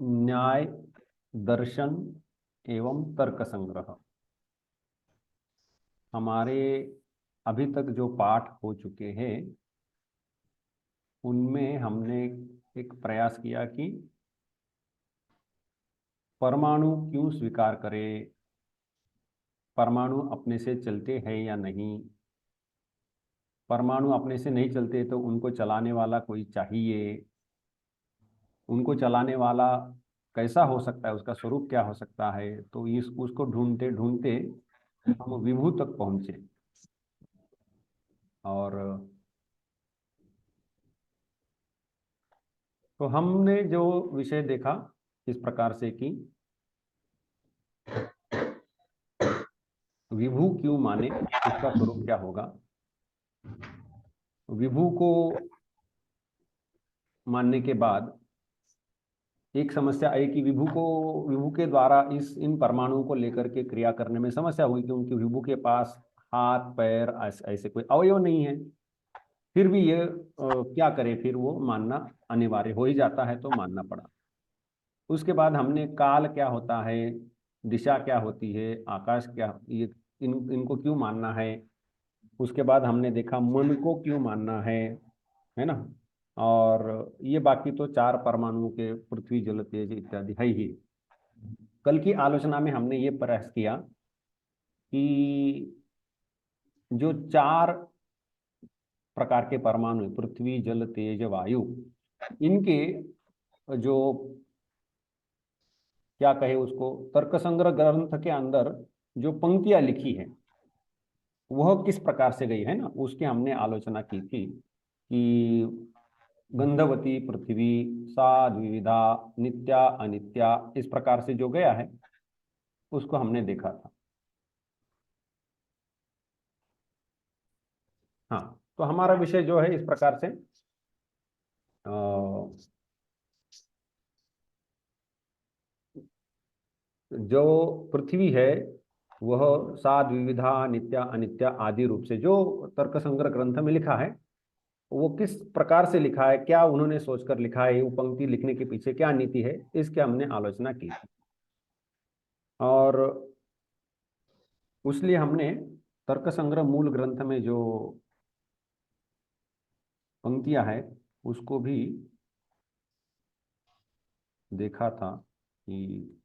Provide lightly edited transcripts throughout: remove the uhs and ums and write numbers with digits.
न्याय, दर्शन एवं तर्क संग्रह। हमारे अभी तक जो पाठ हो चुके हैं उनमें हमने एक प्रयास किया कि परमाणु क्यों स्वीकार करें, परमाणु अपने से चलते हैं या नहीं, परमाणु अपने से नहीं चलते तो उनको चलाने वाला कोई चाहिए, उनको चलाने वाला कैसा हो सकता है, उसका स्वरूप क्या हो सकता है। तो इस उसको ढूंढते ढूंढते हम विभू तक पहुंचे और तो हमने जो विषय देखा इस प्रकार से कि विभू क्यों माने, उसका स्वरूप क्या होगा। विभू को मानने के बाद एक समस्या आई कि विभू के द्वारा इन परमाणुओं को लेकर के क्रिया करने में समस्या हुई, क्योंकि विभू के पास हाथ पैर ऐसे कोई अवयव नहीं है। फिर भी ये क्या करे, फिर वो मानना अनिवार्य हो ही जाता है, तो मानना पड़ा। उसके बाद हमने काल क्या होता है, दिशा क्या होती है, आकाश क्या, ये इनको क्यों मानना है। उसके बाद हमने देखा मन को क्यों मानना है ना। और ये बाकी तो चार परमाणुओं के पृथ्वी जल तेज इत्यादि है ही। कल की आलोचना में हमने ये प्रयास किया कि जो चार प्रकार के परमाणु, पृथ्वी जल तेज वायु, इनके जो क्या कहे उसको, तर्क संग्रह ग्रंथ के अंदर जो पंक्तियां लिखी है वह किस प्रकार से गई है ना, उसकी हमने आलोचना की थी कि गंधवती पृथ्वी, सा द्विविधा, नित्या अनित्या, इस प्रकार से जो गया है उसको हमने देखा था। हाँ, तो हमारा विषय जो है इस प्रकार से जो पृथ्वी है वह सा द्विविधा, नित्या अनित्या आदि रूप से जो तर्क संग्रह ग्रंथ में लिखा है वो किस प्रकार से लिखा है, क्या उन्होंने सोचकर लिखा है, वो पंक्ति लिखने के पीछे क्या नीति है, इसकी हमने आलोचना की थी। और उसलिए हमने तर्क संग्रह मूल ग्रंथ में जो पंक्तियां हैं उसको भी देखा था कि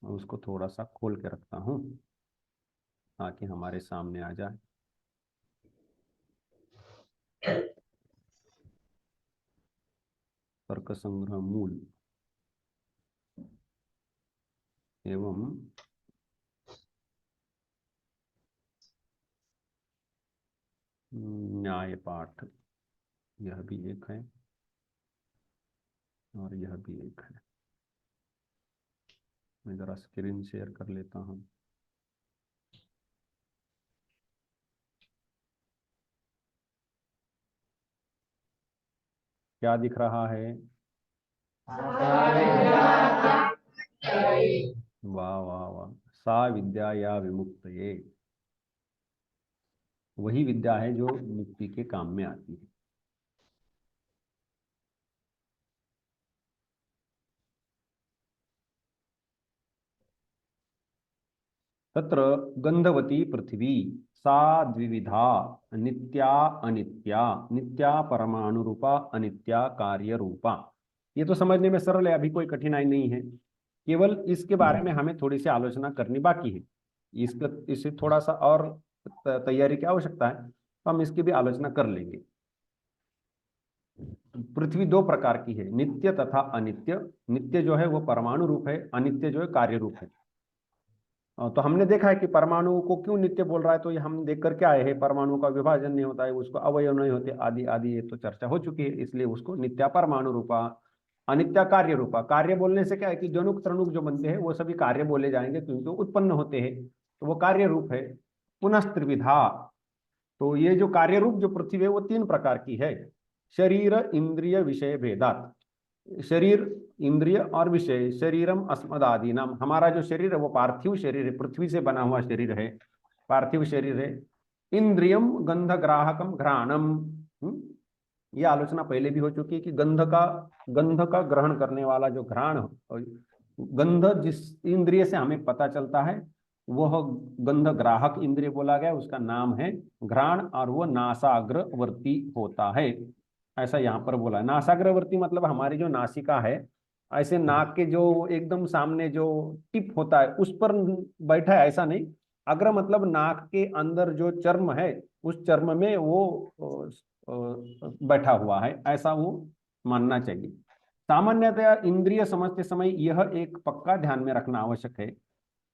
मैं उसको थोड़ा सा खोल के रखता हूँ ताकि हमारे सामने आ जाए। तर्क संग्रह मूल एवं न्याय पाठ, यह भी एक है और यह भी एक है। मैं जरा स्क्रीन शेयर कर लेता हूँ। क्या दिख रहा है? वाह वाह वाह। सा विद्या या विमुक्तये, वही विद्या है जो मुक्ति के काम में आती है। तत्र गंधवती पृथ्वी सा द्विविधा, नित्या अनित्या, नित्या परमाणु रूपा, अनित्या कार्य रूपा। ये तो समझने में सरल है, अभी कोई कठिनाई नहीं है। केवल इसके बारे में हमें थोड़ी सी आलोचना करनी बाकी है। इससे थोड़ा सा और तैयारी की आवश्यकता है, तो हम इसकी भी आलोचना कर लेंगे। पृथ्वी दो प्रकार की है, नित्य तथा अनित्य। नित्य जो है वो परमाणु रूप है, अनित्य जो है कार्य रूप है। तो हमने देखा है कि परमाणु को क्यों नित्य बोल रहा है, तो ये हम देख करके आए हैं, परमाणु का विभाजन नहीं होता है, उसको अवयव नहीं होते, आदि आदि, ये तो चर्चा हो चुकी है, इसलिए उसको नित्या परमाणु रूपा, अनित्या कार्य रूपा। कार्य बोलने से क्या है कि जनुक तृणुक जो बनते हैं वो सभी कार्य बोले जाएंगे क्योंकि वो उत्पन्न होते हैं, तो वो कार्य रूप है। पुनः त्रिविधा, तो ये जो कार्य रूप जो पृथ्वी है वो तीन प्रकार की है। शरीर इंद्रिय विषय भेदात, शरीर इंद्रिय और विषय, शरीरम अस्मदादि नाम, हमारा जो शरीर है वो पार्थिव शरीर है, पृथ्वी से बना हुआ शरीर है, पार्थिव शरीर है। इंद्रियम गंध ग्राहकम घ्राणम, ये आलोचना पहले भी हो चुकी है कि गंध का ग्रहण करने वाला जो घ्राण, गंध जिस इंद्रिय से हमें पता चलता है वह गंध ग्राहक इंद्रिय बोला गया, उसका नाम है घ्राण, और वह नासाग्रवर्ती होता है, ऐसा यहाँ पर बोला है। नासाग्रवर्ती मतलब हमारी जो नासिका है, ऐसे नाक के जो एकदम सामने जो टिप होता है उस पर बैठा है, ऐसा नहीं। अग्र मतलब नाक के अंदर जो चर्म है उस चर्म में वो बैठा हुआ है, ऐसा वो मानना चाहिए। सामान्यतया इंद्रिय समझते समय यह एक पक्का ध्यान में रखना आवश्यक है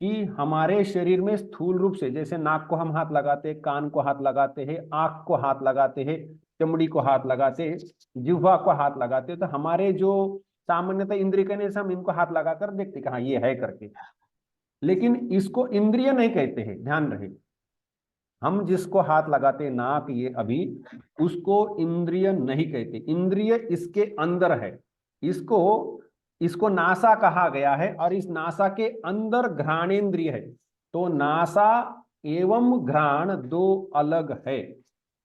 कि हमारे शरीर में स्थूल रूप से, जैसे नाक को हम हाथ लगाते हैं, कान को हाथ लगाते हैं, आंख को हाथ लगाते हैं, चमड़ी को हाथ लगाते हैं, जिह्वा को हाथ लगाते हैं, तो हमारे जो सामान्यतः इंद्रिय कहने से हम इनको हाथ लगाकर देखते कि हाँ ये है करके, लेकिन इसको इंद्रिय नहीं कहते हैं, ध्यान रहे। हम जिसको हाथ लगाते हैं नाक, ये अभी, उसको इंद्रिय नहीं कहते, इंद्रिय इसके अंदर है। इसको इसको नासा कहा गया है, और इस नासा के अंदर घ्राणेन्द्रिय है। तो नासा एवं घ्राण दो अलग है।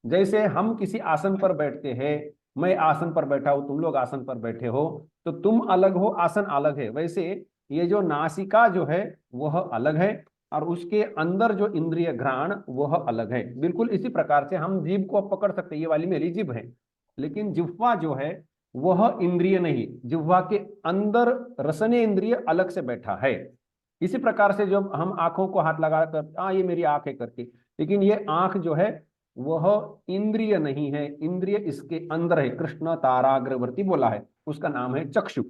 जैसे हम किसी आसन पर बैठते हैं, मैं आसन पर बैठा हूं, तुम लोग आसन पर बैठे हो, तो तुम अलग हो, आसन अलग है, वैसे ये जो नासिका जो है वह अलग है, और उसके अंदर जो इंद्रिय घ्राण वह अलग है। बिल्कुल इसी प्रकार से हम जीभ को पकड़ सकते हैं, ये वाली मेरी जीभ है, लेकिन जिह्वा जो है वह इंद्रिय नहीं, जिह्वा के अंदर रसने इंद्रिय अलग से बैठा है। इसी प्रकार से जब हम आंखों को हाथ लगा कर ये मेरी आंख है करके, लेकिन ये आंख जो है वह इंद्रिय नहीं है, इंद्रिय इसके अंदर है। कृष्ण ताराग्रवर्ती बोला है, उसका नाम है चक्षु।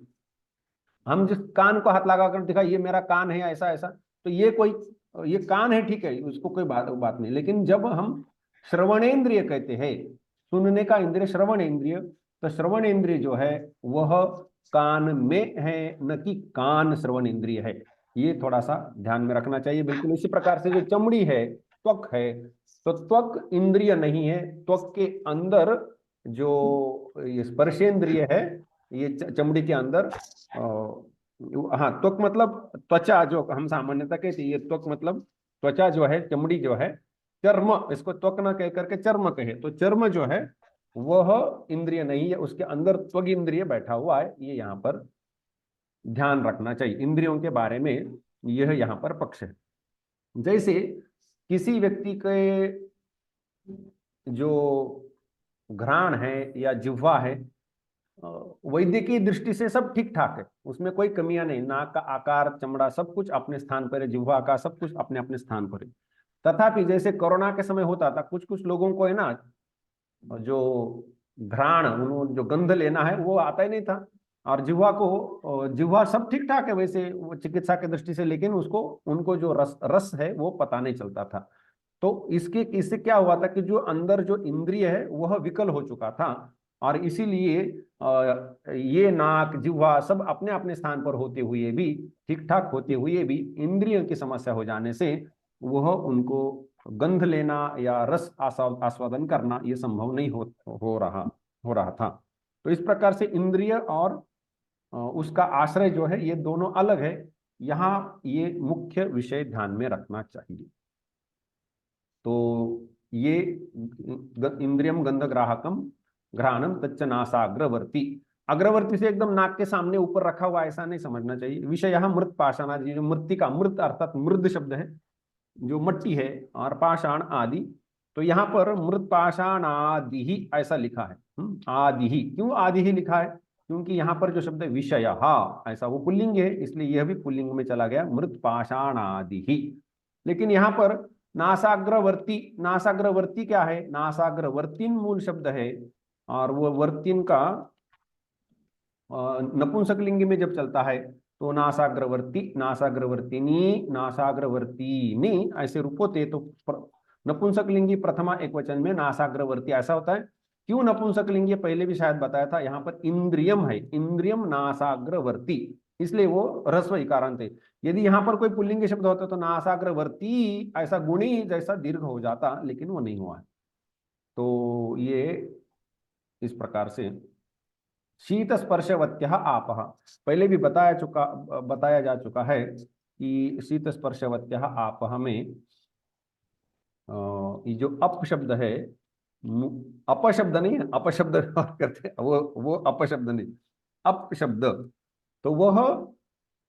हम जिस कान को हाथ लगाकर दिखा ये मेरा कान है ऐसा ऐसा, तो ये कान है, ठीक है, उसको कोई बात नहीं। लेकिन जब हम श्रवणेन्द्रिय कहते हैं, सुनने का इंद्रिय श्रवण इंद्रिय, तो श्रवण इंद्रिय जो है वह कान में है, न कि कान श्रवण इंद्रिय है। ये थोड़ा सा ध्यान में रखना चाहिए। बिल्कुल इसी प्रकार से जो चमड़ी है, त्वक है, तो त्वक इंद्रिय नहीं है। त्वक के अंदर जो ये स्पर्शेंद्रिय है, ये चमड़ी के अंदर, हाँ, त्वक मतलब त्वचा, जो हम सामान्यतः कहते हैं, ये त्वक मतलब त्वचा जो है, चमड़ी जो है, चर्म, इसको त्वक ना कह करके चर्म कहे, तो चर्म जो है वह इंद्रिय नहीं है, उसके अंदर त्वग इंद्रिय बैठा हुआ है। ये यहाँ पर ध्यान रखना चाहिए, इंद्रियों के बारे में यह यहाँ पर पक्ष है। जैसे किसी व्यक्ति के जो घ्राण है या जिह्वा है, वैद्यकीय दृष्टि से सब ठीक ठाक है, उसमें कोई कमियां नहीं, नाक का आकार, चमड़ा, सब कुछ अपने स्थान पर है, जिह्वा का सब कुछ अपने अपने स्थान पर है। तथापि जैसे कोरोना के समय होता था, कुछ कुछ लोगों को है ना, जो घ्राण, उन्होंने जो गंध लेना है वो आता ही नहीं था, और जिह्वा सब ठीक ठाक है वैसे वो चिकित्सा की दृष्टि से, लेकिन उसको उनको जो रस है वो पता नहीं चलता था। तो इससे क्या हुआ था कि जो अंदर जो इंद्रिय है वह विकल हो चुका था, और इसीलिए ये नाक जिह्वा सब अपने अपने स्थान पर होते हुए भी, ठीक ठाक होते हुए भी, इंद्रियों की समस्या हो जाने से वह उनको गंध लेना या रस आस्वादन करना ये संभव नहीं हो रहा था। तो इस प्रकार से इंद्रिय और उसका आश्रय जो है ये दोनों अलग है। यहाँ ये मुख्य विषय ध्यान में रखना चाहिए। तो ये इंद्रियम गंध ग्राहकम घ्राणम तच्च नासाग्रवर्ती, अग्रवर्ती से एकदम नाक के सामने ऊपर रखा हुआ ऐसा नहीं समझना चाहिए। विषय यहाँ मृत पाषाणादि, जो मृतिका, मृत अर्थात मृद शब्द है, जो मट्टी है, और पाषाण आदि, तो यहाँ पर मृत पाषाण आदि ही ऐसा लिखा है। आदि ही, क्यों आदि ही लिखा है? क्योंकि यहाँ पर जो शब्द है विषय ऐसा, वो पुल्लिंग है, इसलिए यह भी पुल्लिंग में चला गया, मृत पाषाण आदि ही। लेकिन यहाँ पर नासाग्रवर्ती, नासाग्रवर्ती क्या है? नासाग्रवर्तीन मूल शब्द है, और वो वर्तीन का नपुंसक लिंग में जब चलता है तो नासाग्रवर्ती, नासाग्रवर्तिनी, नासाग्रवर्तीनी ऐसे रूप होते, तो नपुंसक लिंगी प्रथमा एक वचन में नासाग्रवर्ती ऐसा होता है। क्यों नपुंसक लिंगी? पहले भी शायद बताया था, यहाँ पर इंद्रियम है, इंद्रियम नासाग्रवर्ती, इसलिए वो ह्रस्व इकारांत है। यदि यहाँ पर कोई पुल्लिंग शब्द होता तो नासाग्रवर्ती ऐसा गुणी जैसा दीर्घ हो जाता, लेकिन वो नहीं हुआ है। तो ये इस प्रकार से शीत स्पर्शवत्य आपः, पहले भी बताया जा चुका है कि शीत स्पर्शवत्य आपः में ये जो अप शब्द है अपशब्द नहीं है, अपशब्द व्यवहार करते हैं, वो अपशब्द नहीं, अपशब्द। तो वह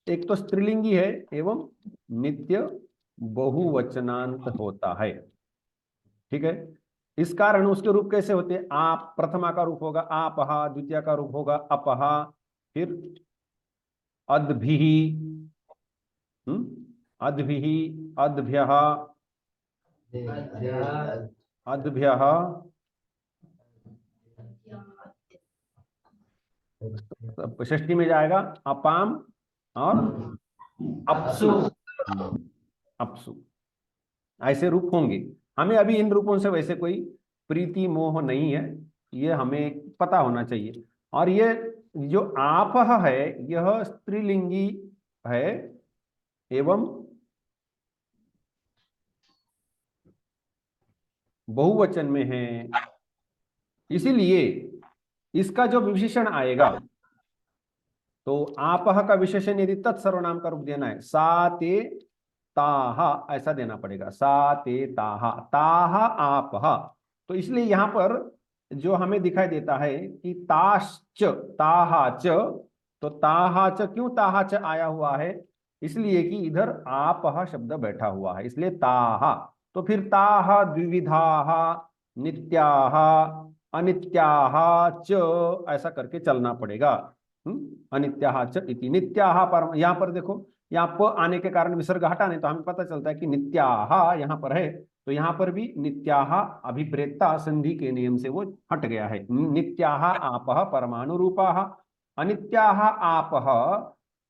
एक तो स्त्रीलिंगी है एवं नित्य बहुवचनांत होता है। ठीक है, इस कारण उसके रूप कैसे होते हैं? आप प्रथमा का रूप होगा आपहा, द्वितीय का रूप होगा अपहा, फिर अद्भिः, अद्भिः, अद्भ्यः, अद्भ्यः, षष्ठी में जाएगा अपाम और अपसु। अपसु, ऐसे रूप होंगे। हमें अभी इन रूपों से वैसे कोई प्रीति मोह नहीं है, ये हमें पता होना चाहिए। और ये जो आपह है यह स्त्रीलिंगी है एवं बहुवचन में है, इसीलिए इसका जो विशेषण आएगा, तो आपह का विशेषण यदि तत्सर्वनाम का रूप देना है, सा ते ताहा ऐसा देना पड़ेगा, सा ते ताहा, ताहा आपह। तो इसलिए यहां पर जो हमें दिखाई देता है कि ताश्च ताहाच, तो ताहाच क्यों ताहाच आया हुआ है? इसलिए कि इधर आपह शब्द बैठा हुआ है, इसलिए ताहा। तो फिर ताहा द्विविधाः नित्याः अनित्याः च ऐसा करके चलना पड़ेगा। अनित्याः च इति, नित्याः पर यहाँ पर देखो, यहाँ प आने के कारण विसर्ग हटाने तो हमें पता चलता है कि नित्याः यहाँ पर है, तो यहाँ पर भी नित्याः अभिप्रेता संधि के नियम से वो हट गया है। नित्याः आपः परमाणु रूपाः, अनित्याः आपः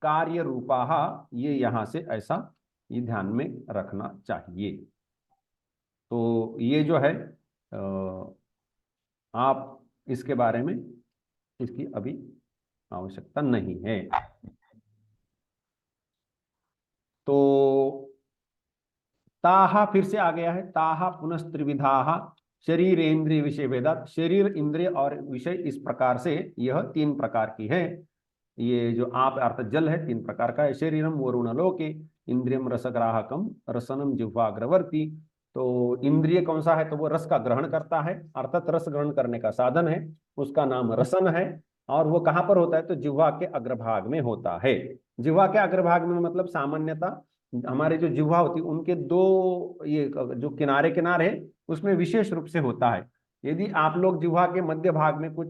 कार्य रूपाः, ये यहाँ से ऐसा ये ध्यान में रखना चाहिए। तो ये जो है आप इसके बारे में इसकी अभी आवश्यकता नहीं है। तो ताहा फिर से आ गया है, ताहा पुनस्त्रिविधाः शरीरेन्द्रिय विषय भेदात्, शरीर इंद्रिय और विषय इस प्रकार से यह तीन प्रकार की है। ये जो आप अर्थ जल है तीन प्रकार का है, शरीरम वरुणलोके, इंद्रियम रसग्राहकम, रसनम जिह्वाग्रवर्ती। तो इंद्रिय कौन सा है? तो वो रस का ग्रहण करता है, अर्थात रस ग्रहण करने का साधन है, उसका नाम रसन है। और वो कहाँ पर होता है? तो जिह्वा के अग्रभाग में होता है। जिह्वा के अग्रभाग में मतलब सामान्यतः हमारे जो जिह्वा होती है उनके दो ये जो किनारे किनारे है उसमें विशेष रूप से होता है। यदि आप लोग जिह्वा के मध्य भाग में कुछ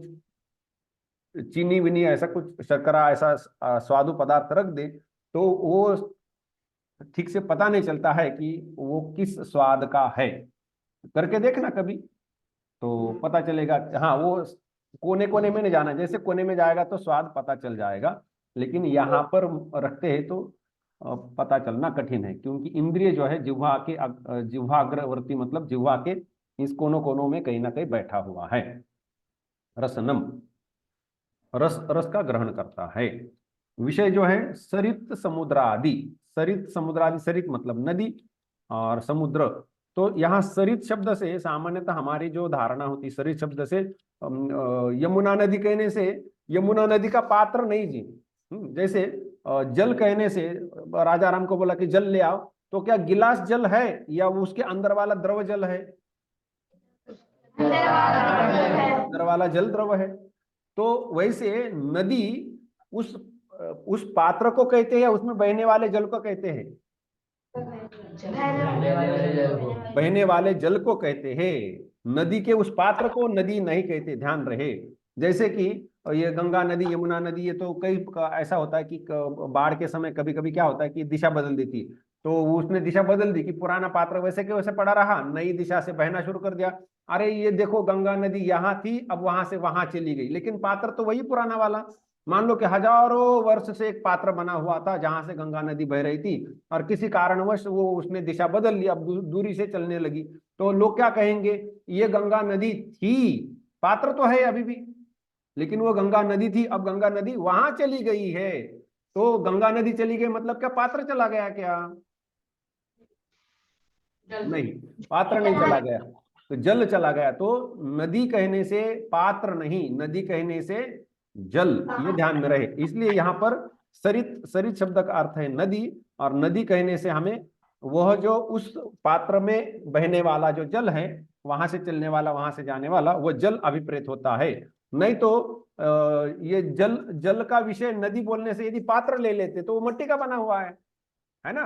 चीनी विनी ऐसा कुछ शर्करा ऐसा स्वादु पदार्थ रख दे तो वो ठीक से पता नहीं चलता है कि वो किस स्वाद का है। करके देखना कभी तो पता चलेगा। हाँ, वो कोने कोने में नहीं जाना, जैसे कोने में जाएगा तो स्वाद पता चल जाएगा, लेकिन यहाँ पर रखते हैं तो पता चलना कठिन है, क्योंकि इंद्रिय जो है जिह्वा के जिह्वाग्रवर्ती मतलब जिह्वा के इस कोनों कोनों में कहीं ना कहीं बैठा हुआ है। रसनम, रस रस का ग्रहण करता है। विषय जो है सरित समुद्रादि, सरित समुद्रादि, सरित मतलब नदी और समुद्र। तो यहाँ सरित शब्द से सामान्यतः हमारी जो धारणा होती है सरित शब्द से यमुना नदी कहने से यमुना नदी का पात्र नहीं जी। जैसे जल कहने से राजा राम को बोला कि जल ले आओ, तो क्या गिलास जल है या उसके अंदर वाला द्रव जल है? अंदर वाला जल द्रव है। तो वैसे नदी उस पात्र को कहते हैं, उसमें बहने वाले जल को कहते हैं? बहने वाले जल को कहते हैं, नदी के उस पात्र को नदी नहीं कहते, ध्यान रहे। जैसे कि ये गंगा नदी यमुना नदी, ये तो कई ऐसा होता है कि बाढ़ के समय कभी कभी क्या होता है कि दिशा बदल देती है, तो उसने दिशा बदल दी कि पुराना पात्र वैसे के वैसे पड़ा रहा, नई दिशा से बहना शुरू कर दिया। अरे ये देखो गंगा नदी यहाँ थी, अब वहां से वहां चली गई, लेकिन पात्र तो वही पुराना वाला। मान लो कि हजारों वर्ष से एक पात्र बना हुआ था जहां से गंगा नदी बह रही थी, और किसी कारणवश वो उसने दिशा बदल ली, अब दूरी से चलने लगी, तो लोग क्या कहेंगे? ये गंगा नदी थी, पात्र तो है अभी भी, लेकिन वो गंगा नदी थी, अब गंगा नदी वहां चली गई है। तो गंगा नदी चली गई मतलब क्या पात्र चला गया क्या? नहीं, पात्र नहीं चला गया, तो जल चला गया। तो नदी कहने से पात्र नहीं, नदी कहने से जल, ये ध्यान में रहे। इसलिए यहाँ पर सरित, सरित शब्द का अर्थ है नदी, और नदी कहने से हमें वह जो उस पात्र में बहने वाला जो जल है वहां से चलने वाला, वहां से जाने वाला, वो जल अभिप्रेत होता है। नहीं तो ये जल जल का विषय नदी बोलने से यदि पात्र ले लेते तो वो मिट्टी का बना हुआ है ना।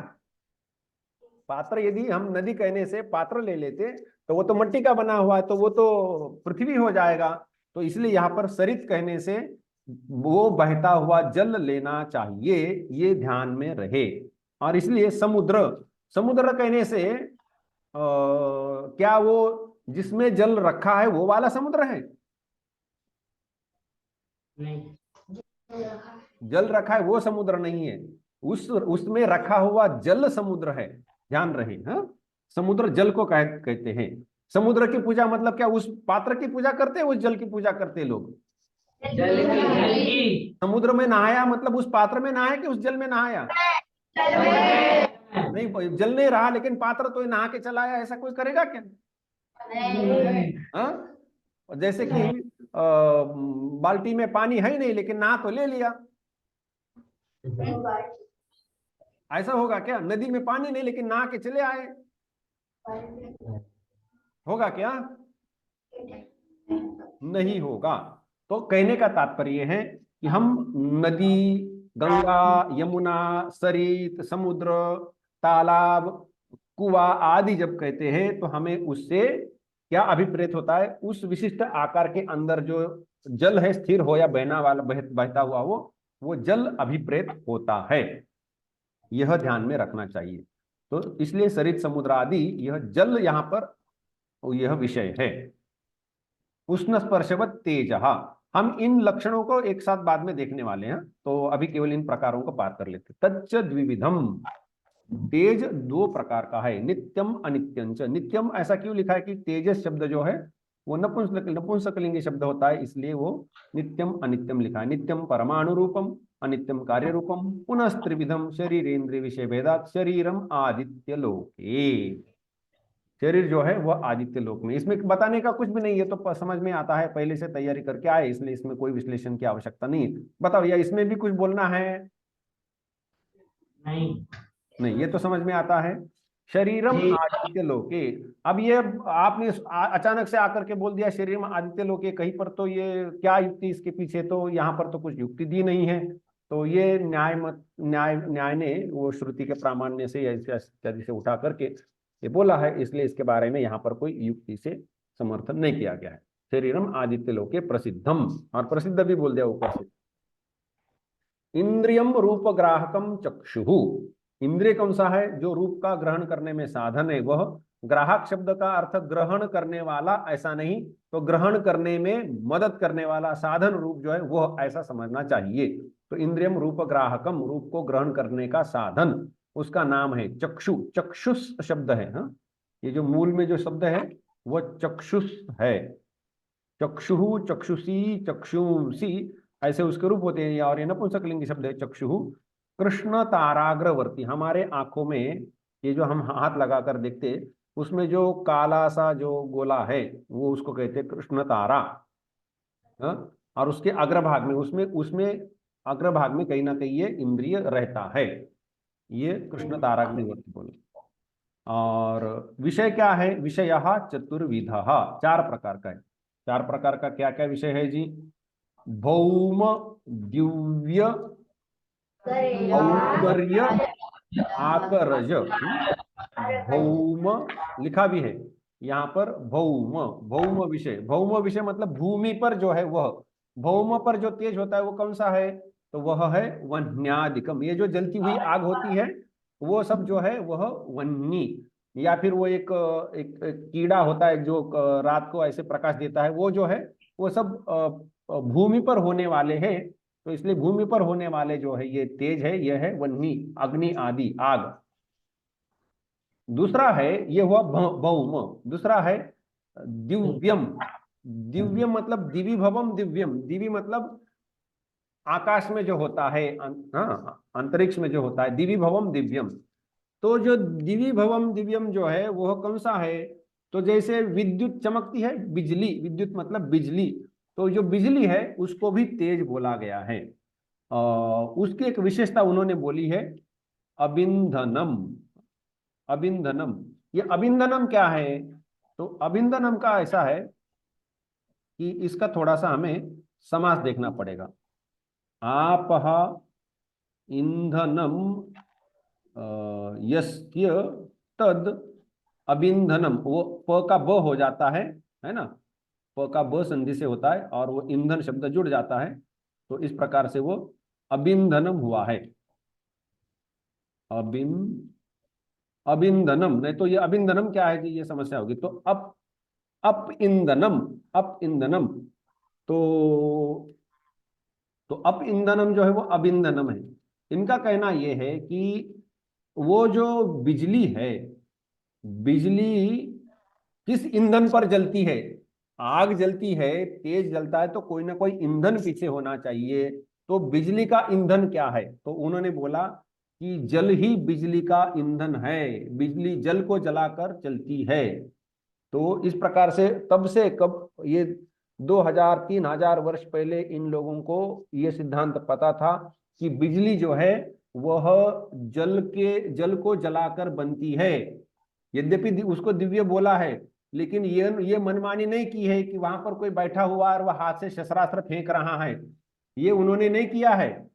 पात्र यदि हम नदी कहने से पात्र ले लेते तो वो तो मिट्टी का बना हुआ है, तो वो तो पृथ्वी हो जाएगा। तो इसलिए यहाँ पर सरित कहने से वो बहता हुआ जल लेना चाहिए, ये ध्यान में रहे। और इसलिए समुद्र, समुद्र कहने से क्या वो जिसमें जल रखा है वो वाला समुद्र है? नहीं, जल रखा है वो समुद्र नहीं है, उसमें रखा हुआ जल समुद्र है, ध्यान रहे। हाँ, समुद्र जल को कहते हैं। समुद्र की पूजा मतलब क्या, उस पात्र की पूजा करते हैं, उस जल की पूजा करते हैं लोग? जल की। समुद्र में नहाया मतलब उस पात्र में नहाया कि उस जल में नहाया? नहीं, जल नहीं रहा लेकिन पात्र तो नहा के चला आया, ऐसा कोई करेगा क्या? हाँ, जैसे कि बाल्टी में पानी है ही नहीं लेकिन नहा तो ले लिया, ऐसा होगा क्या? नदी में पानी नहीं लेकिन नहा के चले आए, होगा क्या? नहीं होगा। तो कहने का तात्पर्य है कि हम नदी, गंगा, यमुना, सरित, समुद्र, तालाब, कुआ आदि जब कहते हैं तो हमें उससे क्या अभिप्रेत होता है? उस विशिष्ट आकार के अंदर जो जल है, स्थिर हो या बहना वाला, बहता हुआ, वो जल अभिप्रेत होता है। यह ध्यान में रखना चाहिए। तो इसलिए सरित, समुद्र आदि, यह जल यहाँ पर यह विषय है। उष्ण स्पर्शवत तेज, हम इन लक्षणों को एक साथ बाद में देखने वाले हैं, तो अभी केवल इन प्रकारों को पार कर लेते। तच्च द्विविधम, तेज दो प्रकार का है, नित्यम अनित्यम च। नित्यम ऐसा क्यों लिखा है कि तेजस शब्द जो है वो नपुंसकलिंगी शब्द होता है, इसलिए वो नित्यम अनित्यम लिखा है। नित्यम परमाणु रूपम, अनित्यम कार्य रूपम, पुनः त्रिविधम शरीरेन्द्रिय विषय भेदात शरीरम आदित्य लोके। शरीर जो है वह आदित्य लोक में। इसमें बताने का कुछ भी नहीं है, तो समझ में आता है, पहले से तैयारी करके आए, इसलिए इसमें कोई विश्लेषण की आवश्यकता नहीं है। बताओ, या इसमें भी कुछ बोलना है? नहीं, नहीं, ये तो समझ में आता है। शरीरम आदित्य लोके। अब ये आपने अचानक से आकर के बोल दिया शरीरम आदित्य लोके, कहीं पर तो ये क्या युक्ति इसके पीछे? तो यहाँ पर तो कुछ युक्ति दी नहीं है। तो ये न्याय ने वो श्रुति के प्रामाण्य से इत्यादि से उठा करके ये बोला है, इसलिए इसके बारे में यहाँ पर कोई युक्ति से समर्थन नहीं किया गया है। शरीरम आदित्य लोके प्रसिद्धम, और प्रसिद्ध भी बोल दिया ऊपर से। इंद्रियम रूप ग्राहकम चक्षुः। इंद्रिय कौन सा है? जो रूप का ग्रहण करने में साधन है वह। ग्राहक शब्द का अर्थ ग्रहण करने वाला ऐसा नहीं, तो ग्रहण करने में मदद करने वाला साधन रूप जो है वह, ऐसा समझना चाहिए। तो इंद्रियम रूप ग्राहकम, रूप को ग्रहण करने का साधन, उसका नाम है चक्षु। चक्षुष शब्द है। हाँ, ये जो मूल में जो शब्द है वह चक्षुष है। चक्षु, चक्षुषी, चक्षुषी, ऐसे उसके रूप होते हैं। और ये नपुंसकलिंगी शब्द है चक्षु। कृष्ण ताराग्रवर्ती, हमारे आंखों में ये जो हम हाथ लगाकर देखते, उसमें जो काला सा जो गोला है वो उसको कहते हैं कृष्ण तारा। हाँ? और उसके अग्रभाग में, उसमें उसमें अग्रभाग में कहीं ना कहीं ये इंद्रिय रहता है, ये कृष्ण ताराग्रवर्ती बोले। और विषय क्या है? विषय चतुर्विध, चार प्रकार का है। चार प्रकार का क्या क्या विषय है जी? भौम, दिव्य, औदर्य, आकरज। भौम लिखा भी है यहाँ पर, भौम, भौम विषय। भौम विषय मतलब भूमि पर जो है वह, भौम पर जो तेज होता है वो कौन सा है? तो वह है वन्यादिकम। ये जो जलती हुई आग होती है वो सब जो है वह वन्नी, या फिर वो एक कीड़ा होता है जो रात को ऐसे प्रकाश देता है, वो जो है वो सब भूमि पर होने वाले हैं। तो इसलिए भूमि पर होने वाले जो है ये तेज है, यह है वन्नी, अग्नि आदि, आग। दूसरा है, ये हुआ भौम। दूसरा है दिव्यम। दिव्यम मतलब दिवि भवम दिव्यम। दिवि मतलब आकाश में जो होता है, हाँ, अंतरिक्ष में जो होता है, दिवि भवम दिव्यम। तो जो दिवि भवम दिव्यम जो है वह कौन सा है? तो जैसे विद्युत चमकती है, बिजली, विद्युत मतलब बिजली, तो जो बिजली है उसको भी तेज बोला गया है। उसकी एक विशेषता उन्होंने बोली है, अबिंधनम। अबिंधनम, ये अबिंधनम क्या है? तो अबिंदनम का ऐसा है कि इसका थोड़ा सा हमें समास देखना पड़ेगा। आपह ईंधनम यस्य तद अबिंधनम, वो प का ब हो जाता है ना, प का ब संधि से होता है और वो ईंधन शब्द जुड़ जाता है, तो इस प्रकार से वो अबिंधनम हुआ है। अबिन अबिंधनम, नहीं तो ये अबिंधनम क्या है जी, ये समस्या होगी। तो अप ईंधनम, अप ईंधनम, तो अप ईंधनम जो है वो अबिंधनम है। इनका कहना यह है कि वो जो बिजली है, बिजली किस ईंधन पर जलती है? आग जलती है, तेज जलता है, तो कोई ना कोई ईंधन पीछे होना चाहिए। तो बिजली का ईंधन क्या है? तो उन्होंने बोला कि जल ही बिजली का ईंधन है, बिजली जल को जलाकर चलती है। तो इस प्रकार से तब से कब ये 2000-3000 वर्ष पहले इन लोगों को ये सिद्धांत पता था कि बिजली जो है वह जल को जलाकर बनती है। यद्यपि उसको दिव्य बोला है, लेकिन ये मनमानी नहीं की है कि वहां पर कोई बैठा हुआ और वह हाथ से शस्त्रास्त्र फेंक रहा है, ये उन्होंने नहीं किया है।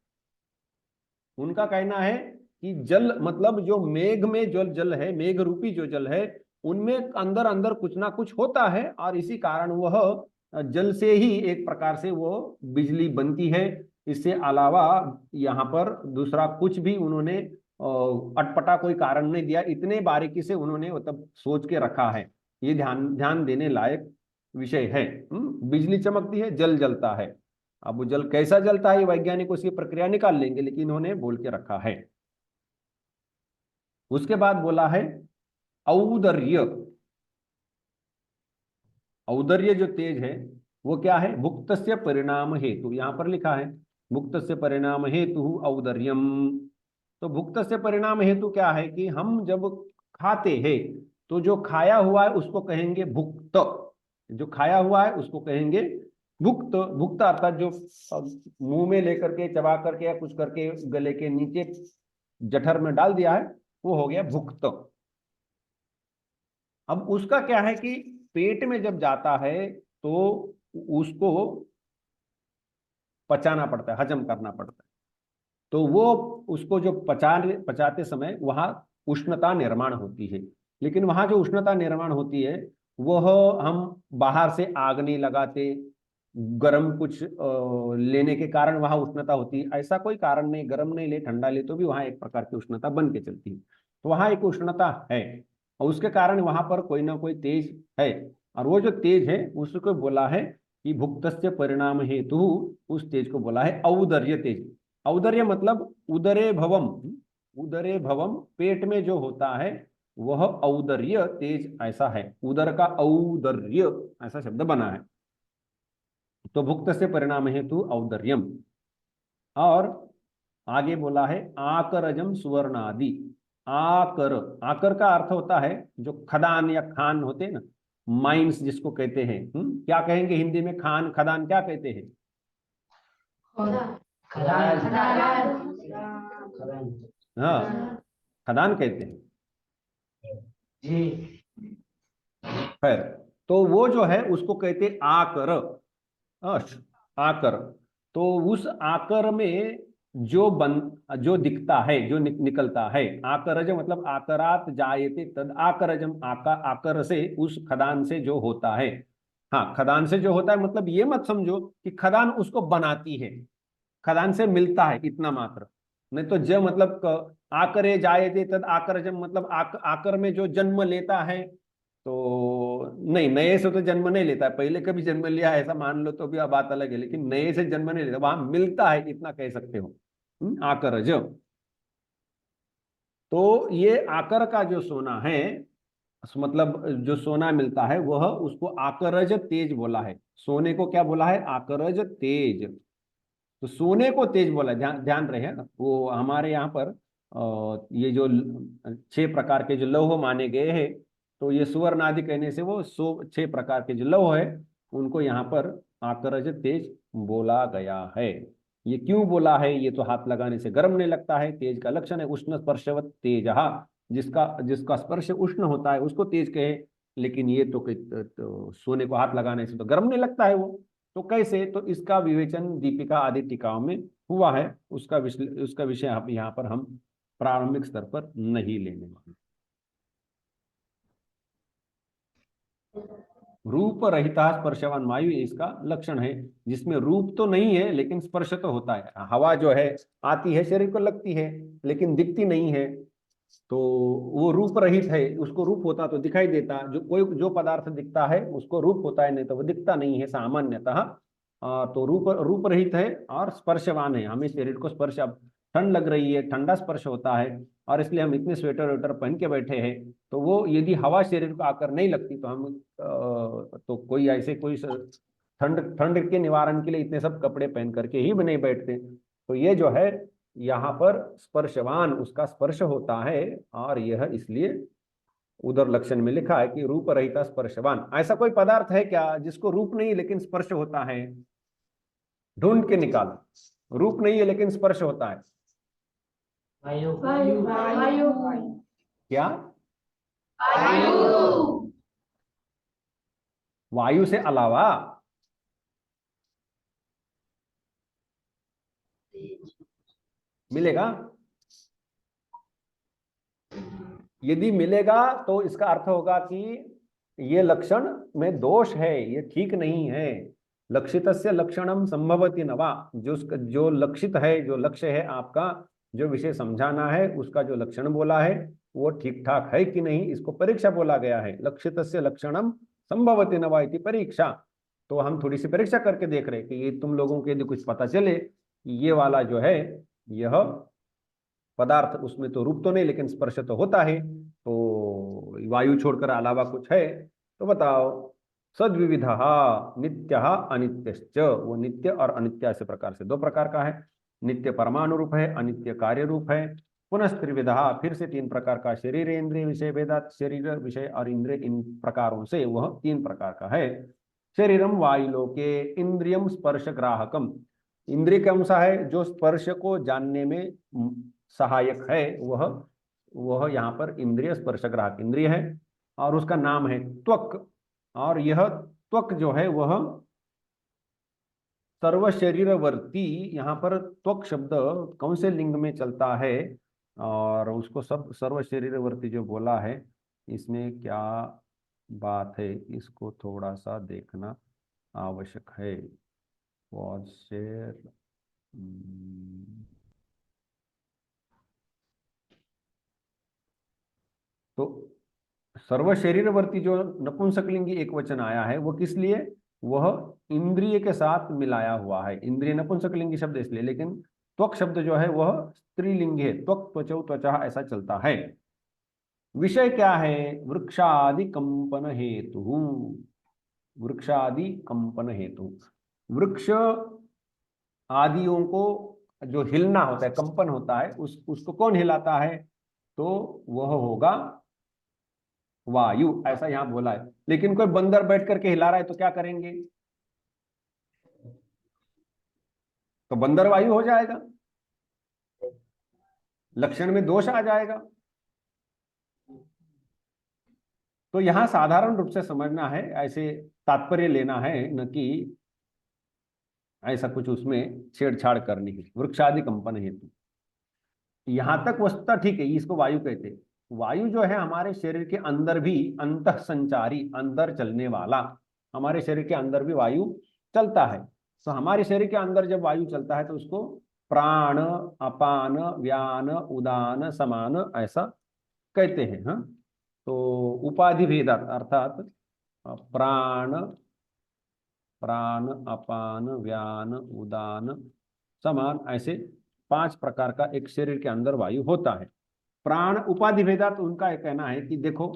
उनका कहना है कि जल मतलब जो मेघ में जो जल है, मेघ रूपी जो जल है, उनमें अंदर अंदर कुछ ना कुछ होता है और इसी कारण वह जल से ही एक प्रकार से वो बिजली बनती है। इससे अलावा यहाँ पर दूसरा कुछ भी उन्होंने अटपटा कोई कारण नहीं दिया। इतने बारीकी से उन्होंने मतलब सोच के रखा है, ये ध्यान ध्यान देने लायक विषय है। बिजली चमकती है, जल जलता है। अब वो जल कैसा जलता है, वैज्ञानिक उसकी प्रक्रिया निकाल लेंगे, लेकिन इन्होंने बोल के रखा है। उसके बाद बोला है औदर्य। औदर्य जो तेज है वो क्या है? भुक्तस्य परिणाम हेतु, यहां पर लिखा है भुक्तस्य परिणाम हेतु औदर्यम। तो भुक्तस्य परिणाम हेतु क्या है कि हम जब खाते हैं तो जो खाया हुआ है उसको कहेंगे भुक्त, जो खाया हुआ है उसको कहेंगे भुक्त। भुक्त अर्थात जो मुंह में लेकर के चबा करके या कुछ करके गले के नीचे जठर में डाल दिया है, वो हो गया भुक्त। अब उसका क्या है कि पेट में जब जाता है तो उसको पचाना पड़ता है, हजम करना पड़ता है। तो वो उसको जो पचाते समय वहां उष्णता निर्माण होती है। लेकिन वहां जो उष्णता निर्माण होती है वह हम बाहर से आग नहीं लगाते, गर्म कुछ लेने के कारण वहां उष्णता होती है, ऐसा कोई कारण नहीं। गर्म नहीं ले, ठंडा ले, तो भी वहां एक प्रकार की उष्णता बन के चलती है। तो वहां एक उष्णता है और उसके कारण वहां पर कोई ना कोई तेज है, और वो जो तेज है उसको बोला है कि भुक्तस्य परिणाम हेतु, उस तेज को बोला है औदर्य तेज। औदर्य मतलब उदरे भवम, उदरे भवम, पेट में जो होता है वह औदर्य तेज ऐसा है। उदर का औदर्य ऐसा शब्द बना है। तो भुक्त से परिणाम हेतु औदर्यम। और आगे बोला है आकरजम सुवर्णादि। आकर, आकर का अर्थ होता है जो खदान या खान होते हैं ना, माइंस जिसको कहते हैं। क्या कहेंगे हिंदी में? खान खदान क्या कहते हैं? खदान हाँ, खदान कहते हैं। जी। खैर, तो वो जो है उसको कहते आकर। आकर, तो उस आकर में जो दिखता है, जो निकलता है, आकरज मतलब आकरात जायते तद आकरजम, आकर से, उस खदान से जो होता है। हाँ, खदान से जो होता है मतलब ये मत समझो कि खदान उसको बनाती है, खदान से मिलता है इतना मात्र। नहीं तो ज मतलब आकरे जायते तद आकरजम मतलब आकर में जो जन्म लेता है, तो नहीं, नए से तो जन्म नहीं लेता है, पहले कभी जन्म लिया है ऐसा मान लो तो भी अब बात अलग है, लेकिन नए से जन्म नहीं लेता, वहां मिलता है इतना कह सकते हो। आकरज। तो ये आकर का जो सोना है, मतलब जो सोना मिलता है वह, उसको आकरज तेज बोला है। सोने को क्या बोला है? आकरज तेज। तो सोने को तेज बोला, ध्यान ध्यान रहे ना, वो हमारे यहाँ पर ये जो 6 प्रकार के जो लौह माने गए हैं, तो ये सुवर्ण आदि कहने से वो 6 प्रकार के जो लौह है उनको यहाँ पर आकरज तेज बोला गया है। ये क्यों बोला है? ये तो हाथ लगाने से गर्म नहीं लगता है, तेज का लक्षण है उष्ण स्पर्शवत तेज, जिसका जिसका स्पर्श उष्ण होता है उसको तेज कहे। लेकिन ये तो सोने को हाथ लगाने से तो गर्म नहीं लगता है वो, तो कैसे? तो इसका विवेचन दीपिका आदि टीकाओं में हुआ है। उसका विषय यहाँ पर हम प्रारंभिक स्तर पर नहीं लेने वाले। रूप रहिता स्पर्शवान वायु इसका लक्षण है, जिसमें रूप तो नहीं है लेकिन स्पर्श तो होता है। हवा जो है आती है, शरीर को लगती है, लेकिन दिखती नहीं है, तो वो रूप रहित है। उसको रूप होता तो दिखाई देता। जो पदार्थ दिखता है उसको रूप होता है, नहीं तो वो दिखता नहीं है सामान्यतः। तो रूप रूप रहित है और स्पर्शवान है। हमें शरीर को स्पर्श, अब ठंड लग रही है, ठंडा स्पर्श होता है, और इसलिए हम इतने स्वेटर वेटर पहन के बैठे हैं। तो वो यदि हवा शरीर को आकर नहीं लगती तो हम तो कोई ऐसे कोई ठंड ठंड के निवारण के लिए इतने सब कपड़े पहन करके ही नहीं बैठते। तो ये जो है यहाँ पर स्पर्शवान, उसका स्पर्श होता है, और यह इसलिए उधर लक्षण में लिखा है कि रूप रहित स्पर्शवान। ऐसा कोई पदार्थ है क्या जिसको रूप नहीं लेकिन स्पर्श होता है? ढूंढ के निकालो। रूप नहीं है लेकिन स्पर्श होता है। वायु। वायु। क्या? वायु। वायु से अलावा? मिलेगा? यदि मिलेगा तो इसका अर्थ होगा कि ये लक्षण में दोष है, ये ठीक नहीं है। लक्षितस्य लक्षणम संभवति नवा। जो लक्षित है, जो लक्ष्य है आपका, जो विषय समझाना है, उसका जो लक्षण बोला है वो ठीक ठाक है कि नहीं, इसको परीक्षा बोला गया है। लक्षितस्य लक्षणम संभवति नवा इति परीक्षा। तो हम थोड़ी सी परीक्षा करके देख रहे हैं कि ये तुम लोगों के यदि कुछ पता चले कि ये वाला जो है, यह पदार्थ, उसमें तो रूप तो नहीं लेकिन स्पर्श तो होता है, तो वायु छोड़कर अलावा कुछ है तो बताओ। सद्विविध नित्य अनित्यश्च। वो नित्य और अनित्य ऐसे प्रकार से दो प्रकार का है। नित्य परमाणु रूप है, अनित्य कार्य रूप है। पुनः त्रिविधा, फिर से तीन प्रकार का। शरीर इंद्रिय विषय भेदात, शरीर विषय और इंद्रिय, इन प्रकारों से वह तीन प्रकार का है। शरीरम वायुलोके इंद्रियम स्पर्श ग्राहकम। इंद्रिय कौन सा है? जो स्पर्श को जानने में सहायक है, वह यहाँ पर इंद्रिय स्पर्श ग्राहक इंद्रिय है, और उसका नाम है त्वक। और यह त्वक जो है वह सर्व शरीरवर्ती। यहाँ पर त्वक शब्द कौन से लिंग में चलता है, और उसको सब सर्व शरीरवर्ती जो बोला है, इसमें क्या बात है, इसको थोड़ा सा देखना आवश्यक है। तो सर्व शरीरवर्ती जो नपुंसकलिंगी एक वचन आया है, वो किस लिए? वह इंद्रिय के साथ मिलाया हुआ है। इंद्रिय नपुंसकलिंगी शब्द इसलिए, लेकिन त्वक शब्द जो है वह स्त्रीलिंगी है। त्वक, त्वचौ, त्वचा ऐसा चलता है। विषय क्या है? वृक्षादि कंपन हेतु। वृक्षादि कंपन हेतु, वृक्ष आदियों को जो हिलना होता है, कंपन होता है, उसको कौन हिलाता है? तो वह होगा वायु, ऐसा यहां बोला है। लेकिन कोई बंदर बैठ करके हिला रहा है तो क्या करेंगे? तो बंदर वायु हो जाएगा, लक्षण में दोष आ जाएगा। तो यहां साधारण रूप से समझना है, ऐसे तात्पर्य लेना है, न कि ऐसा कुछ उसमें छेड़छाड़ करनी है। वृक्षादि कंपन हेतु, यहां तक वस्तुतः ठीक है, इसको वायु कहते हैं। वायु जो है हमारे शरीर के अंदर भी अंतः संचारी, अंदर चलने वाला, हमारे शरीर के अंदर भी वायु चलता है। तो हमारे शरीर के अंदर जब वायु चलता है तो उसको प्राण, अपान, व्यान, उदान, समान ऐसा कहते हैं। हाँ, तो उपाधि भेदात, अर्थात प्राण, प्राण, अपान, व्यान, उदान, समान, ऐसे 5 प्रकार का एक शरीर के अंदर वायु होता है। प्राण उपाधि भेदात, उनका यह कहना है कि देखो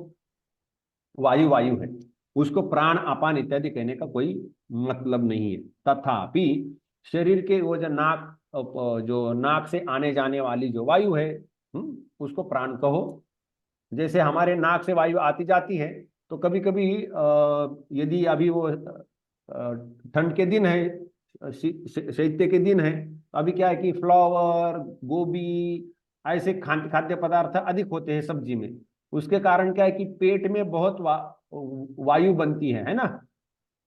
वायु वायु है, उसको प्राण, अपान इत्यादि कहने का कोई मतलब नहीं है। तथापि शरीर के वो जो नाक से आने जाने वाली जो वायु है, उसको प्राण कहो। जैसे हमारे नाक से वायु आती जाती है, तो कभी कभी यदि अभी वो ठंड के दिन है, शैत्य के दिन है, अभी क्या है कि फ्लावर, गोभी ऐसे खाद्य पदार्थ अधिक होते हैं सब्जी में। उसके कारण क्या है कि पेट में बहुत वायु बनती है ना।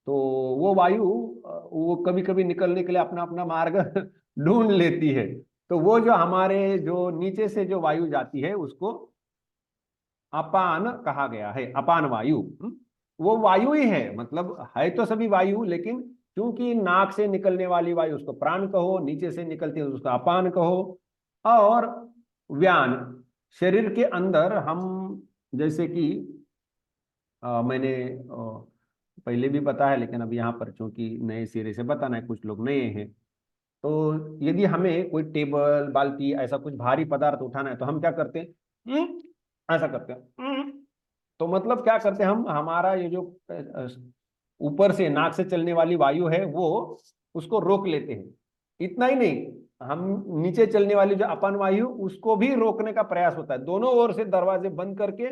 तो वो वायु वो कभी कभी निकलने के लिए अपना अपना मार्ग ढूंढ लेती है। तो वो जो हमारे जो नीचे से जो वायु जाती है उसको अपान कहा गया है, अपान वायु। वो वायु ही है, मतलब है तो सभी वायु, लेकिन क्योंकि नाक से निकलने वाली वायु उसको प्राण कहो, नीचे से निकलती है उसको अपान कहो। और व्यान, शरीर के अंदर हम, जैसे कि मैंने पहले भी पता है, लेकिन अब यहाँ पर चूंकि नए सिरे से बताना है, कुछ लोग नए हैं, तो यदि हमें कोई टेबल बाल्टी ऐसा कुछ भारी पदार्थ उठाना है तो हम क्या करते हैं? ऐसा करते हैं। तो मतलब क्या करते हैं हम, हमारा ये जो ऊपर से नाक से चलने वाली वायु है वो उसको रोक लेते हैं। इतना ही नहीं, हम नीचे चलने वाली जो अपान वायु उसको भी रोकने का प्रयास होता है, दोनों ओर से दरवाजे बंद करके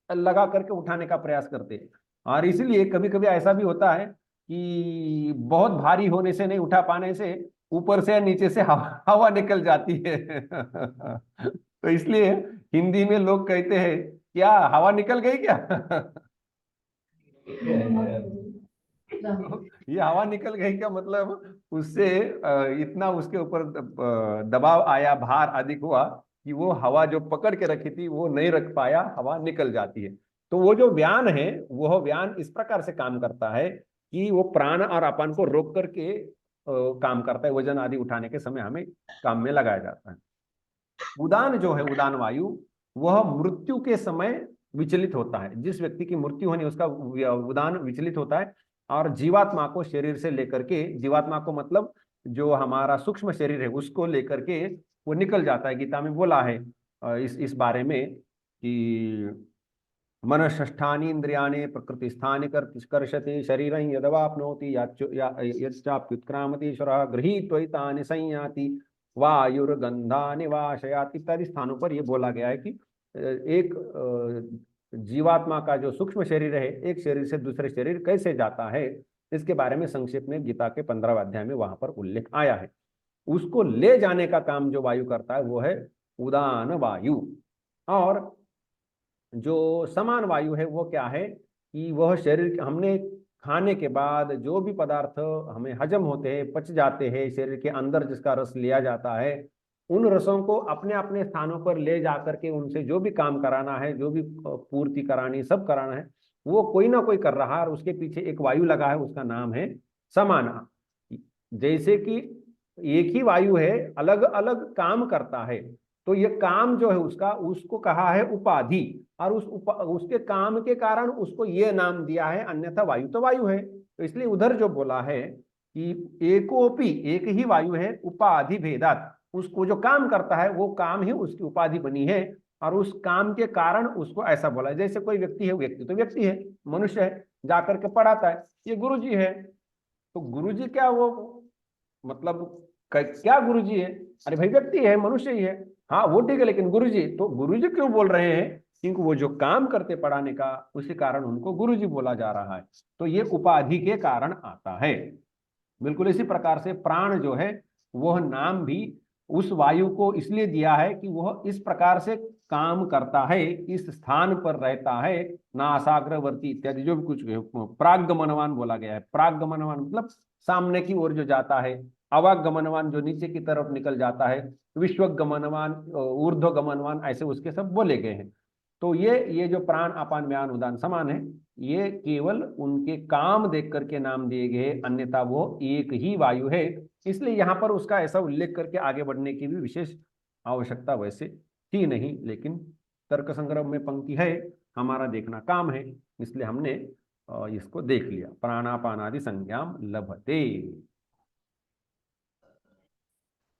लगा करके उठाने का प्रयास करते हैं। और इसलिए कभी कभी ऐसा भी होता है कि बहुत भारी होने से, नहीं उठा पाने से, ऊपर से या नीचे से हवा निकल जाती है। तो इसलिए हिंदी में लोग कहते हैं, क्या हवा निकल गई क्या? ये हवा निकल गई क्या मतलब उससे इतना उसके ऊपर दबाव आया, भार अधिक हुआ कि वो हवा जो पकड़ के रखी थी वो नहीं रख पाया, हवा निकल जाती है। तो वो जो व्यान है, वह व्यान इस प्रकार से काम करता है कि वो प्राण और अपान को रोक करके काम करता है। वजन आदि उठाने के समय हमें काम में लगाया जाता है। उदान जो है, उदान वायु, वह मृत्यु के समय विचलित होता है। जिस व्यक्ति की मृत्यु होनी उसका उदान विचलित होता है, और जीवात्मा को शरीर से लेकर के, जीवात्मा को मतलब जो हमारा सूक्ष्म शरीर है उसको लेकर के वो निकल जाता है। गीता में बोला है इस बारे में कि मनःष्ठानि इंद्रियाणि प्रकृतिस्थानि कर्षति शरीरं यदवाप्नोति यच्चाप्युत्क्रामति ईश्वरः गृहीत्वैतानि संयाति वायुर्गंधानि वाशयाति इत्यादि स्थानों पर यह बोला गया है कि एक जीवात्मा का जो सूक्ष्म शरीर है एक शरीर से दूसरे शरीर कैसे जाता है, इसके बारे में संक्षेप में गीता के 15वें अध्याय में वहां पर उल्लेख आया है। उसको ले जाने का काम जो वायु करता है वो है उदान वायु। और जो समान वायु है वो क्या है कि वह शरीर, हमने खाने के बाद जो भी पदार्थ हमें हजम होते हैं, पच जाते हैं, शरीर के अंदर जिसका रस लिया जाता है, उन रसों को अपने अपने स्थानों पर ले जा करके उनसे जो भी काम कराना है, जो भी पूर्ति करानी, सब कराना है, वो कोई ना कोई कर रहा है। और उसके पीछे एक वायु लगा है, उसका नाम है समाना। जैसे कि एक ही वायु है, अलग अलग काम करता है, तो ये काम जो है उसका, उसको कहा है उपाधि। और उसके काम के कारण उसको ये नाम दिया है, अन्यथा वायु तो वायु है। तो इसलिए उधर जो बोला है कि एकोपी, एक ही वायु है, उपाधि भेदात, उसको जो काम करता है वो काम ही उसकी उपाधि बनी है, और उस काम के कारण उसको ऐसा बोला है। जैसे कोई व्यक्ति है, व्यक्ति तो व्यक्ति है, मनुष्य है, जाकर के पढ़ाता है, ये गुरु जी है। तो गुरु जी क्या, वो मतलब क्या गुरु जी है? अरे भाई व्यक्ति है, मनुष्य ही है। हाँ वो ठीक है, लेकिन गुरु जी, तो गुरु जी क्यों बोल रहे हैं? क्योंकि वो जो काम करते पढ़ाने का, उसी कारण उनको गुरु जी बोला जा रहा है। तो ये उपाधि के कारण आता है। बिल्कुल इसी प्रकार से प्राण जो है, वह नाम भी उस वायु को इसलिए दिया है कि वह इस प्रकार से काम करता है, इस स्थान पर रहता है, नासाग्रवर्ती इत्यादि जो भी कुछ प्रागगमनवान बोला गया है। प्रागगमनवान मतलब सामने की ओर जो जाता है, अवागमनवान जो नीचे की तरफ निकल जाता है, विश्वगमनवान, ऊर्ध्वगमनवान, ऐसे उसके सब बोले गए हैं। तो ये जो प्राण अपान व्यान उदान समान है, ये केवल उनके काम देख करके नाम दिए गए, अन्यथा वो एक ही वायु है। इसलिए यहाँ पर उसका ऐसा उल्लेख करके आगे बढ़ने की भी विशेष आवश्यकता वैसे थी नहीं, लेकिन तर्क संग्रह में पंक्ति है, हमारा देखना काम है, इसलिए हमने इसको देख लिया। प्राणापानादि संज्ञाम लभते।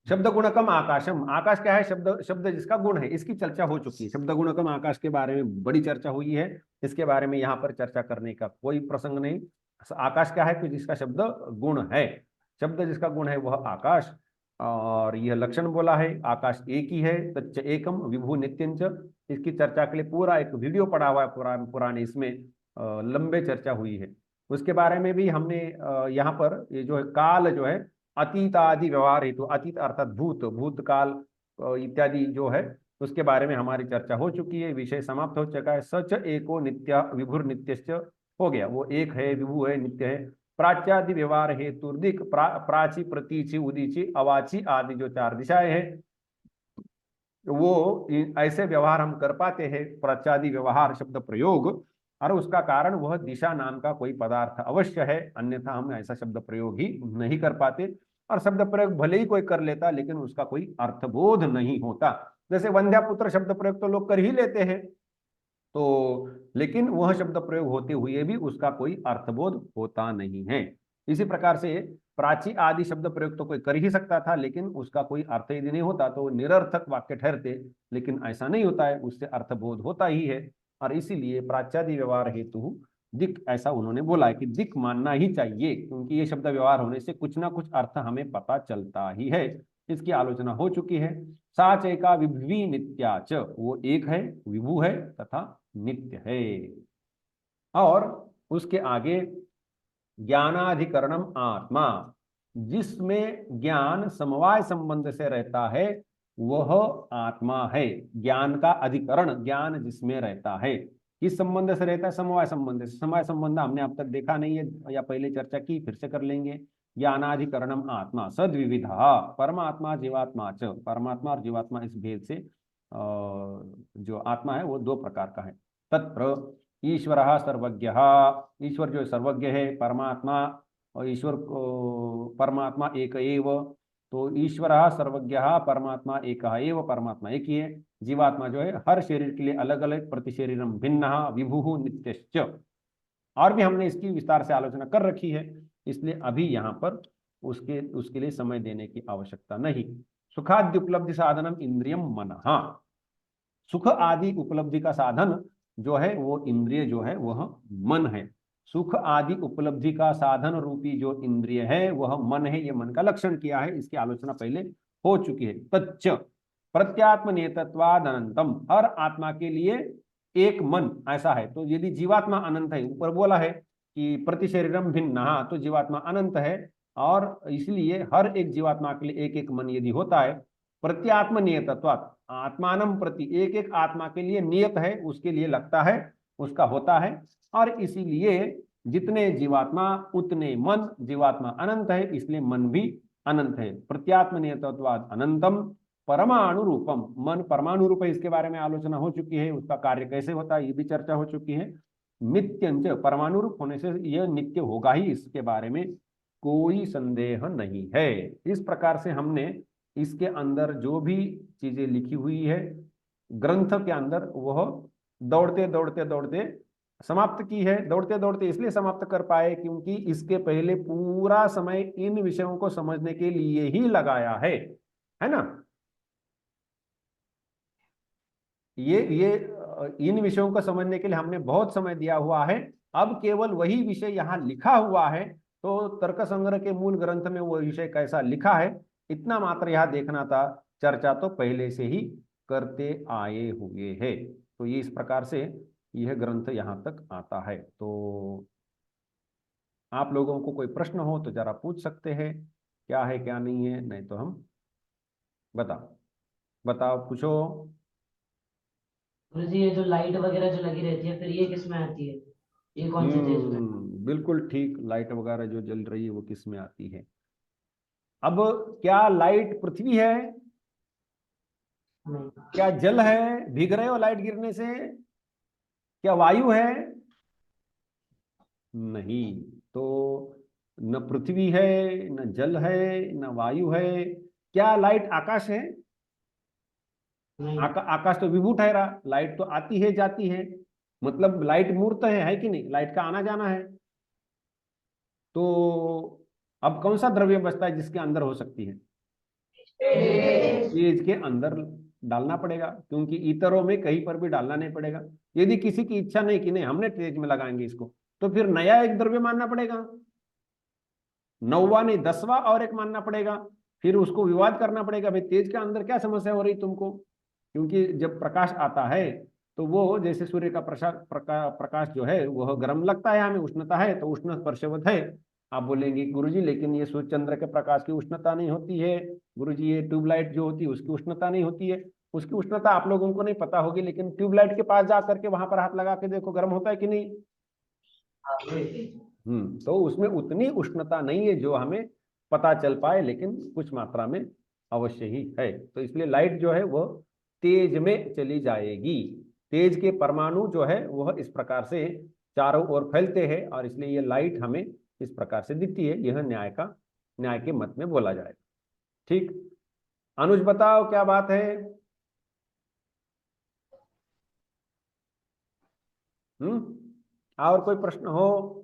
शब्द गुणकम आकाशम, आकाश क्या है? शब्द, शब्द जिसका गुण है, इसकी चर्चा हो चुकी है। शब्द गुणकम आकाश के बारे में बड़ी चर्चा हुई है, इसके बारे में यहाँ पर चर्चा करने का कोई प्रसंग नहीं। आकाश क्या है? कि जिसका शब्द गुण है, शब्द जिसका गुण है वह आकाश। और यह लक्षण बोला है, आकाश एक ही है, तच्च एकम विभु नित्यंच। इसकी चर्चा के लिए पूरा एक वीडियो पड़ा हुआ है पुराने, इसमें लंबे चर्चा हुई है। उसके बारे में भी हमने यहाँ पर ये जो है काल जो है, अतीत आदि व्यवहार हेतु, अतीत अर्थात भूत, भूतकाल इत्यादि जो है, उसके बारे में हमारी चर्चा हो चुकी है, विषय समाप्त हो चुका है। सच एको नित्य विभुर नित्यश्च हो गया, वो एक है, विभु है, नित्य है। प्राच्यादि व्यवहार हेतु दिक, प्राची, प्रतीचि, उदीची, अवाची आदि जो चार दिशाएं हैं, वो ऐसे व्यवहार हम कर पाते हैं, प्राच्यादि व्यवहार शब्द प्रयोग, और उसका कारण वह दिशा नाम का कोई पदार्थ अवश्य है, अन्यथा हम ऐसा शब्द प्रयोग ही नहीं कर पाते। और शब्द प्रयोग भले ही कोई कर लेता, लेकिन उसका कोई अर्थबोध नहीं होता। जैसे वंध्यापुत्र शब्द प्रयोग तो लोग कर ही लेते हैं, तो लेकिन वह शब्द प्रयोग होते हुए भी उसका कोई अर्थबोध होता नहीं है। इसी प्रकार से प्राची आदि शब्द प्रयोग तो कोई कर ही सकता था, लेकिन उसका कोई अर्थ यदि नहीं होता तो निरर्थक वाक्य ठहरते, लेकिन ऐसा नहीं होता है, उससे अर्थबोध होता ही है। और इसीलिए प्राच्यादि व्यवहार हेतु दिक, ऐसा उन्होंने बोला है कि दिक मानना ही चाहिए, क्योंकि ये शब्द व्यवहार होने से कुछ ना कुछ अर्थ हमें पता चलता ही है। इसकी आलोचना हो चुकी है। साच एका विभुवी नित्याच, वो एक है, विभु है तथा नित्य है। और उसके आगे ज्ञानाधिकरणम आत्मा, जिसमें ज्ञान समवाय संबंध से रहता है वह आत्मा है। ज्ञान का अधिकरण, ज्ञान जिसमें रहता है, किस संबंध से रहता है? समवाय संबंध से। समवाय संबंध हमने अब तक देखा नहीं है या पहले चर्चा की, फिर से कर लेंगे। ज्ञानाधिकरणम आत्मा सद्विविधा, परमात्मा जीवात्मा च, परमात्मा और जीवात्मा इस भेद से जो आत्मा है वो दो प्रकार का है। तत्र ईश्वर सर्वज्ञ, ईश्वर जो सर्वज्ञ है, परमात्मा और ईश्वर परमात्मा एक एव, तो ईश्वर सर्वज्ञ, परमात्मा एक एव, परमात्मा एक ही है। जीवात्मा जो है हर शरीर के लिए अलग अलग, प्रति शरीरम भिन्न, विभु नित्यश्च। और भी हमने इसकी विस्तार से आलोचना कर रखी है, इसलिए अभी यहाँ पर उसके लिए समय देने की आवश्यकता नहीं। सुखाद्य उपलब्धि साधनम इंद्रियम मन, सुख आदि उपलब्धि का साधन जो है वो इंद्रिय जो है वह मन है। सुख आदि उपलब्धि का साधन रूपी जो इंद्रिय है वह मन है, ये मन का लक्षण किया है, इसकी आलोचना पहले हो चुकी है। तच्च प्रत्यात्म नेतत्वाद अनंतम, हर आत्मा के लिए एक मन ऐसा है। तो यदि जीवात्मा अनंत है, ऊपर बोला है कि प्रति शरीरम भिन्न, तो जीवात्मा अनंत है, और इसलिए हर एक जीवात्मा के लिए एक एक मन यदि होता है, प्रत्यात्म नियतत्वात्, आत्मानम प्रति, एक एक आत्मा के लिए नियत है, उसके लिए लगता है, उसका होता है। और इसीलिए जितने जीवात्मा उतने मन, जीवात्मा अनंत है इसलिए मन भी अनंत है। प्रत्यात्म नियतत्वात् अनंतम परमाणु रूपम, मन परमाणु रूप है, इसके बारे में आलोचना हो चुकी है, उसका कार्य कैसे होता है ये भी चर्चा हो चुकी है। नित्यंच, परमाणु रूप होने से यह नित्य होगा ही, इसके बारे में कोई संदेह नहीं है। इस प्रकार से हमने इसके अंदर जो भी चीजें लिखी हुई है ग्रंथ के अंदर, वह दौड़ते दौड़ते दौड़ते समाप्त की है। दौड़ते दौड़ते इसलिए समाप्त कर पाए क्योंकि इसके पहले पूरा समय इन विषयों को समझने के लिए ही लगाया है ना। ये इन विषयों को समझने के लिए हमने बहुत समय दिया हुआ है। अब केवल वही विषय यहाँ लिखा हुआ है, तो तर्क संग्रह के मूल ग्रंथ में वो विषय कैसा लिखा है इतना मात्र यहाँ देखना था। चर्चा तो पहले से ही करते आए हुए है। तो ये इस प्रकार से यह ग्रंथ यहाँ तक आता है। तो आप लोगों को कोई प्रश्न हो तो जरा पूछ सकते हैं, क्या है क्या नहीं है, नहीं तो हम बताओ बताओ पूछो। गुरु जी, ये जो लाइट वगैरह जो लगी रहती है, फिर ये किस में आती है? ये कौन से तेज में? बिल्कुल ठीक, लाइट वगैरह जो जल रही है वो किस में आती है? अब क्या लाइट पृथ्वी है? नहीं। क्या जल है, भीग रहे हो लाइट गिरने से? क्या वायु है? नहीं। तो न पृथ्वी है, न जल है, न वायु है। क्या लाइट आकाश है? नहीं। आकाश तो विभू ठहरा, लाइट तो आती है जाती है, मतलब लाइट मूर्त है कि नहीं? लाइट का आना जाना है। तो अब कौन सा द्रव्य बचता है जिसके अंदर हो सकती है? ये इसके अंदर डालना पड़ेगा, क्योंकि इतरों में कहीं पर भी डालना नहीं पड़ेगा। यदि किसी की इच्छा नहीं कि नहीं हमने तेज में लगाएंगे इसको, तो फिर नया एक द्रव्य मानना पड़ेगा, 9वां नहीं 10वां और एक मानना पड़ेगा। फिर उसको विवाद करना पड़ेगा, भाई तेज के अंदर क्या समस्या हो रही तुमको? क्योंकि जब प्रकाश आता है तो वो जैसे सूर्य का प्रकाश जो है वह गर्म लगता है, हमें उष्णता है तो उष्ण स्पर्शवत है। आप बोलेंगे गुरुजी लेकिन ये सूर्य चंद्र के प्रकाश की उष्णता नहीं होती है। गुरुजी ये ट्यूबलाइट जो होती है उसकी उष्णता नहीं होती है। उसकी उष्णता आप लोगों को नहीं पता होगी, लेकिन ट्यूबलाइट के पास जा करके वहां पर हाथ लगा के देखो गर्म होता है कि नहीं? हाँ, वही। तो उसमें उतनी उष्णता नहीं है जो हमें पता चल पाए, लेकिन कुछ मात्रा में अवश्य ही है। तो इसलिए लाइट जो है वह तेज में चली जाएगी। तेज के परमाणु जो है वह इस प्रकार से चारों ओर फैलते हैं, और इसलिए ये लाइट हमें इस प्रकार से दिखती है। यह न्याय के मत में बोला जाएगा। ठीक। अनुज बताओ क्या बात है। और कोई प्रश्न हो?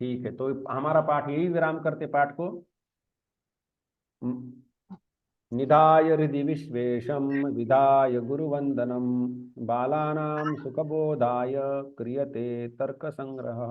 ठीक है, तो हमारा पाठ यही विराम करते पाठ को। निधाय हृदि विश्वेशम विधाय गुरुवंदनम बालानां सुखबोधाय क्रियते तर्क संग्रह।